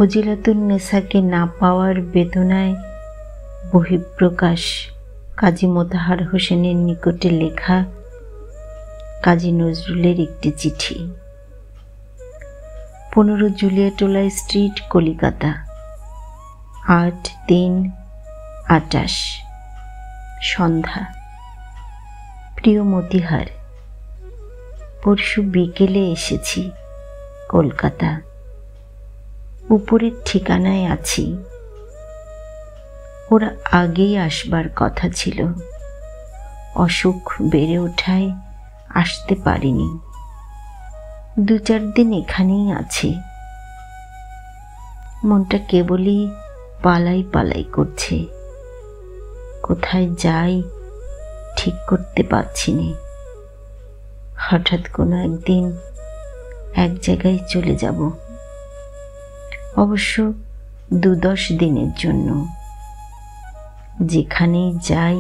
ফজিলাতুন্নেসাকে না পাওয়ার বেদনায় বহিঃপ্রকাশ কাজী মোতাহার হোসেনের নিকটে লেখা কাজী নজরুলের একটি চিঠি। 15 জুলিয়াটোলা স্ট্রিট, কলিকাতা, 8/3/28 সন্ধ্যা। প্রিয় মতিহার, পরশু বিকেলে এসেছি কলকাতা। উপরের ঠিকানায় আছি। ওরা আগেই আসবার কথা ছিল, অসুখ বেড়ে ওঠায় আসতে পারিনি। 2-4 দিন এখানেই আছি। মনটা কেবলই পালাই পালাই করছে, কোথায় যাই ঠিক করতে পারছি না। হঠাৎ কোনো একদিন এক জায়গায় চলে যাব, অবশ্য 2-10 দিনের জন্য। যেখানেই যাই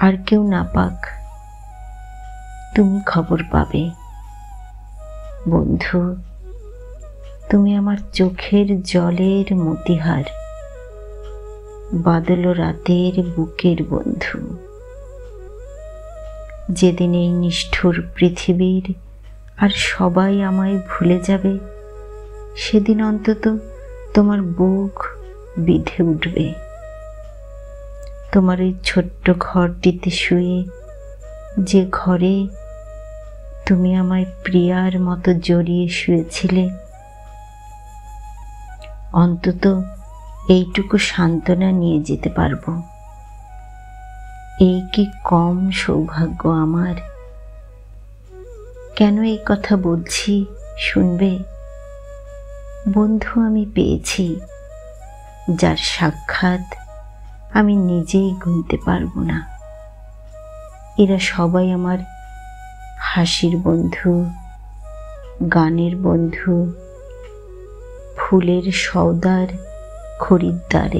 আর কেউ না পাক, তুমি খবর পাবে। বন্ধু, তুমি আমার চোখের জলের মতিহার, বাদল রাতের বুকের বন্ধু। যেদিন এই নিষ্ঠুর পৃথিবীর আর সবাই আমায় ভুলে যাবে, সেদিন অন্তত তোমার বুক বিঁধে উঠবে। তোমার ওই ছোট্ট ঘরটিতে শুয়ে, যে ঘরে তুমি আমায় প্রিয়ার মতো জড়িয়ে শুয়েছিলে, অন্তত এইটুকু সান্ত্বনা নিয়ে যেতে পারবো। এই কি কম সৌভাগ্য আমার? কেন এই কথা বলছি শুনবে? বন্ধু আমি পেয়েছি, যার সাক্ষাৎ আমি নিজেই গুনতে পারবো না। এরা সবাই আমার হাসির বন্ধু, গানের বন্ধু, ফুলের সওদার খরিদ্দার।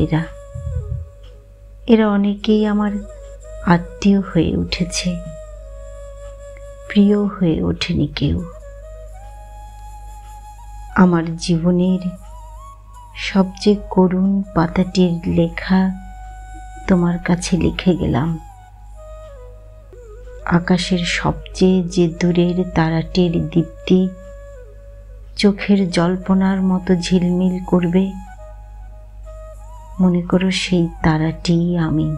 এরা অনেকেই আমার আত্মীয় হয়ে উঠেছে, প্রিয় হয়ে ওঠেনি কেউ। আমার জীবনের সবচেয়ে করুণ পাতাটির লেখা তোমার কাছে লিখে গেলাম। আকাশের সবচেয়ে যে দূরের তারাটির দীপ্তি চোখের জল্পনার মতো ঝিলমিল করবে, মনে করো সেই তারাটি আমি।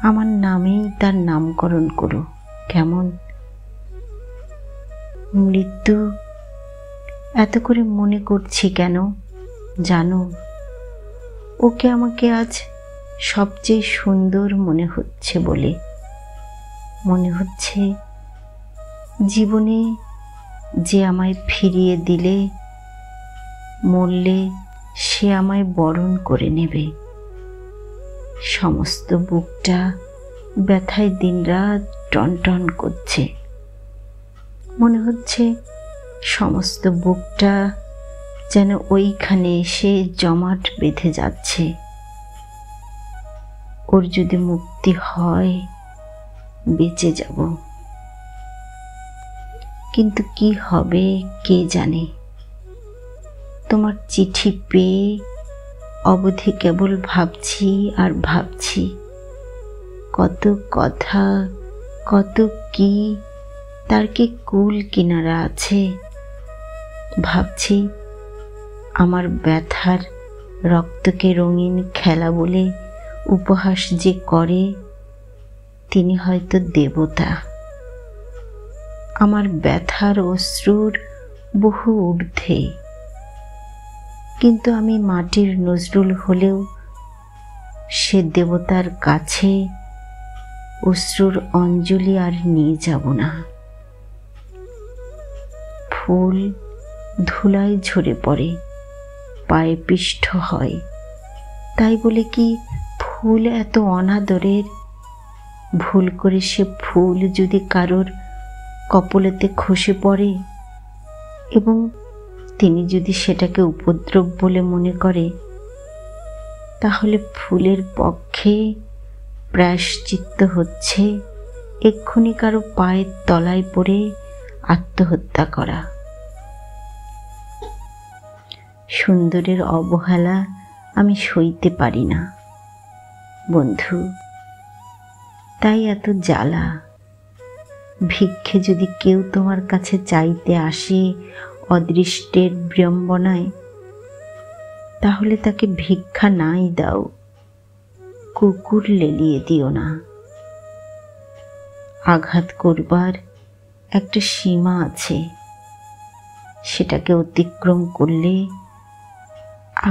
আমার নামেই তার নামকরণ করো, কেমন? মৃত্যু এত করে মনে করছি কেন জানো? ওকে আমাকে আজ সবচেয়ে সুন্দর মনে হচ্ছে বলে। মনে হচ্ছে জীবনে যে আমায় ফিরিয়ে দিলে, মরলে সে আমায় বরণ করে নেবে। সমস্ত বুকটা ব্যথায় দিনরাত টনটন করছে। মনে হচ্ছে সমস্ত বুকটা যেন ওইখানে এসে জমাট বেঁধে যাচ্ছে। ওর যদি মুক্তি হয় বেঁচে যাব, কিন্তু কি হবে কে জানে। তোমার চিঠি পেয়ে অবধি কেবল ভাবছি আর ভাবছি, কত কথা, কত কি তার কি কুল কিনারা আছে। ভাবছি আমার ব্যথার রক্তকে রঙিন খেলা বলে উপহাস যে করে, তিনি হয়তো দেবতা। আমার ব্যথার অশ্রুর বহু ঊর্ধ্বে। কিন্তু আমি মাটির নজরুল হলেও সে দেবতার কাছে অশ্রুর অঞ্জলি আর নিয়ে যাব না। ফুল ধুলায় ঝরে পড়ে, পায়ে পিষ্ট হয়, তাই বলে কি ফুল এত অনাদরের? ভুল করে সে ফুল যদি কারোর কপোলেতে খসে পড়ে এবং তিনি যদি সেটাকে উপদ্রব বলে মনে করে, তাহলে ফুলের পক্ষে প্রায়শ্চিত্ত হচ্ছে এক্ষুনি কারো পায়ের তলায় পড়ে আত্মহত্যা করা। সুন্দরের অবহেলা আমি সইতে পারি না বন্ধু, তাই এত জ্বালা। ভিক্ষে যদি কেউ তোমার কাছে চাইতে আসে অদৃষ্টের বিড়ম্বনায়, তাহলে তাকে ভিক্ষা নাই দাও, কুকুর লেলিয়ে দিও না। আঘাত করবার একটা সীমা আছে, সেটাকে অতিক্রম করলে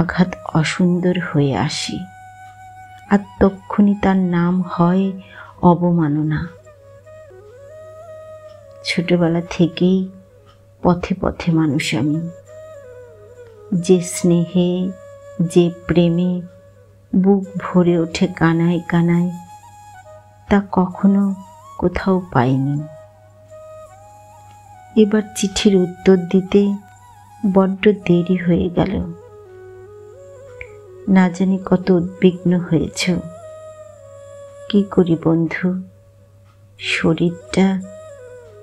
আঘাত অসুন্দর হয়ে আসে, আর তক্ষুনি তার নাম হয় অবমাননা। ছোটবেলা থেকেই পথে পথে মানুষ আমি। যে স্নেহে, যে প্রেমে বুক ভরে ওঠে কানায় কানায়, তা কখনো কোথাও পাইনি। এবার চিঠির উত্তর দিতে বড্ড দেরি হয়ে গেল। না জানি কত উদ্বিগ্ন হয়েছ। কি করি বন্ধু, শরীরটা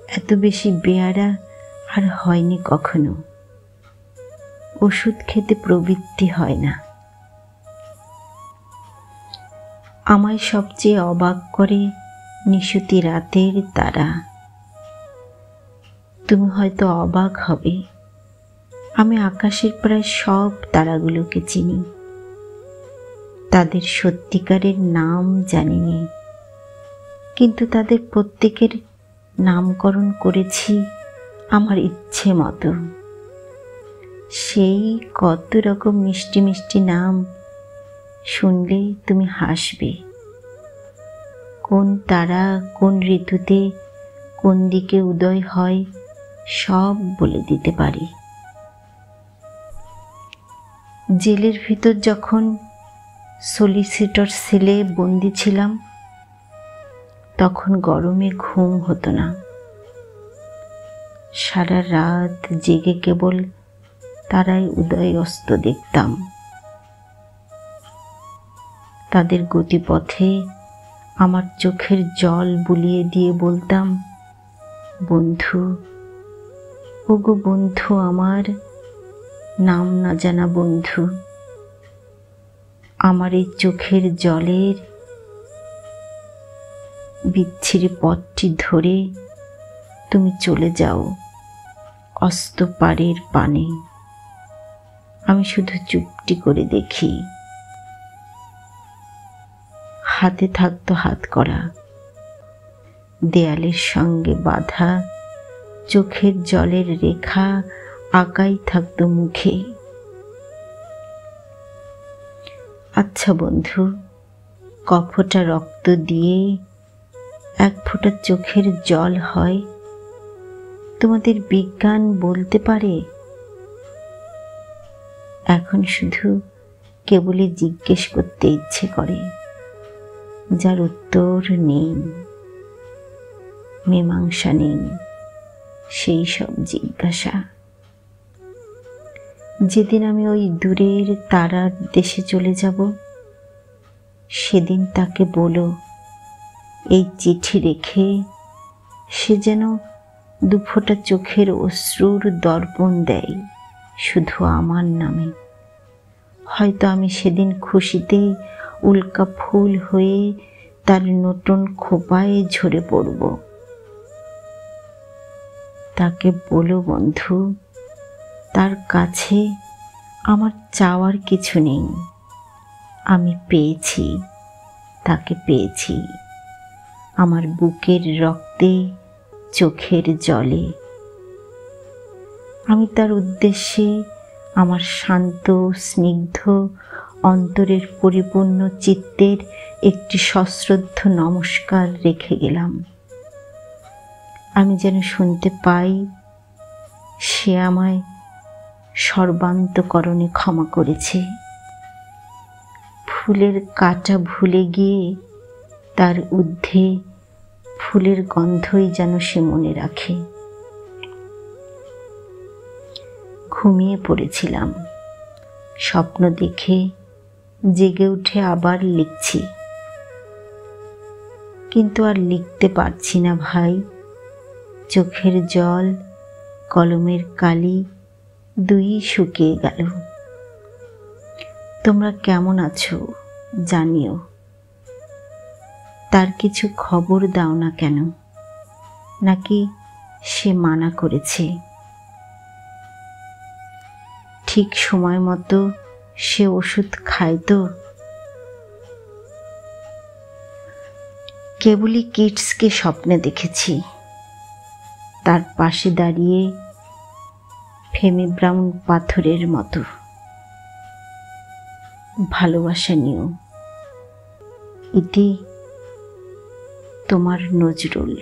এত বেশি বেয়ারা আর হয়নি কখনো। ওষুধ খেতে প্রবৃত্তি হয় না। আমায় সবচেয়ে অবাক করে নিশুতি রাতের তারা। তুমি হয়তো অবাক হবে, আমি আকাশের প্রায় সব তারাগুলোকে চিনি। তাদের সত্যিকারের নাম জানিনি, কিন্তু তাদের প্রত্যেকের নামকরণ করেছি আমার ইচ্ছে মতো। সেই কত রকম মিষ্টি মিষ্টি নাম, শুনলে তুমি হাসবে। কোন তারা কোন ঋতুতে কোন দিকে উদয় হয় সব বলে দিতে পারি। জেলের ভিতর যখন সলিসিটর সেলে বন্দি ছিলাম, তখন গরমে ঘুম হতো না। সারা রাত জেগে কেবল তারাই উদয় অস্ত দেখতাম। তাদের গতিপথে আমার চোখের জল বুলিয়ে দিয়ে বলতাম, বন্ধু, ওগো বন্ধু আমার, নাম না জানা বন্ধু, আমার এই চোখের জলের বিচ্ছিরি পথটি ধরে তুমি চলে যাও অস্ত পারের পানে। আমি শুধু চুপটি করে দেখি। হাতে থাকতো হাতকড়া, দেয়ালের সঙ্গে বাঁধা চোখের জলের রেখা আঁকাই থাকতো মুখে। আচ্ছা বন্ধু, কফোটা রক্ত দিয়ে এক ফোঁটা চোখের জল হয়, তোমাদের বিজ্ঞান বলতে পারে? এখন শুধু কেবলই জিজ্ঞেস করতে ইচ্ছে করে, যার উত্তর নেই, মীমাংসা নেই সেই সব জিজ্ঞাসা। যেদিন আমি ওই দূরের তারার দেশে চলে যাব, সেদিন তাকে বলো এই চিঠি রেখে সে যেন দুফোঁটা চোখের অশ্রুর দর্পণ দেয় শুধু আমার নামে। হয়তো আমি সেদিন খুশিতে উল্কা ফুল হয়ে তার নতুন খোপায় ঝরে পড়ব। তাকে বলো বন্ধু, তার কাছে আমার চাওয়ার কিছু নেই। আমি পেয়েছি, তাকে পেয়েছি, আমার বুকের রক্তে, চোখের জলে। আমি তার উদ্দেশ্যে আমার শান্ত স্নিগ্ধ অন্তরের পরিপূর্ণ চিত্তের একটি সশ্রদ্ধ নমস্কার রেখে গেলাম। আমি যেন শুনতে পাই সে আমায় সর্বান্তকরণে ক্ষমা করেছে। ফুলের কাঁটা ভুলে গিয়ে তার ঊর্ধ্বে ফুলের গন্ধই যেন সে মনে রাখে। ঘুমিয়ে পড়েছিলাম, স্বপ্ন দেখে জেগে উঠে আবার লিখছি, কিন্তু আর লিখতে পারছি না ভাই। চোখের জল, কলমের কালি দুই শুকিয়ে গেল। তোমরা কেমন আছো জানিও। তার কিছু খবর দাও না কেন, নাকি সে মানা করেছে? ঠিক সময় মতো সে ওষুধ খায় তো? কেবলই কিডসকে স্বপ্নে দেখেছি, তার পাশে দাঁড়িয়ে ফেমি ব্রাউন পাথরের মতো। ভালোবাসা নিও। এটি তোমার নজরুল।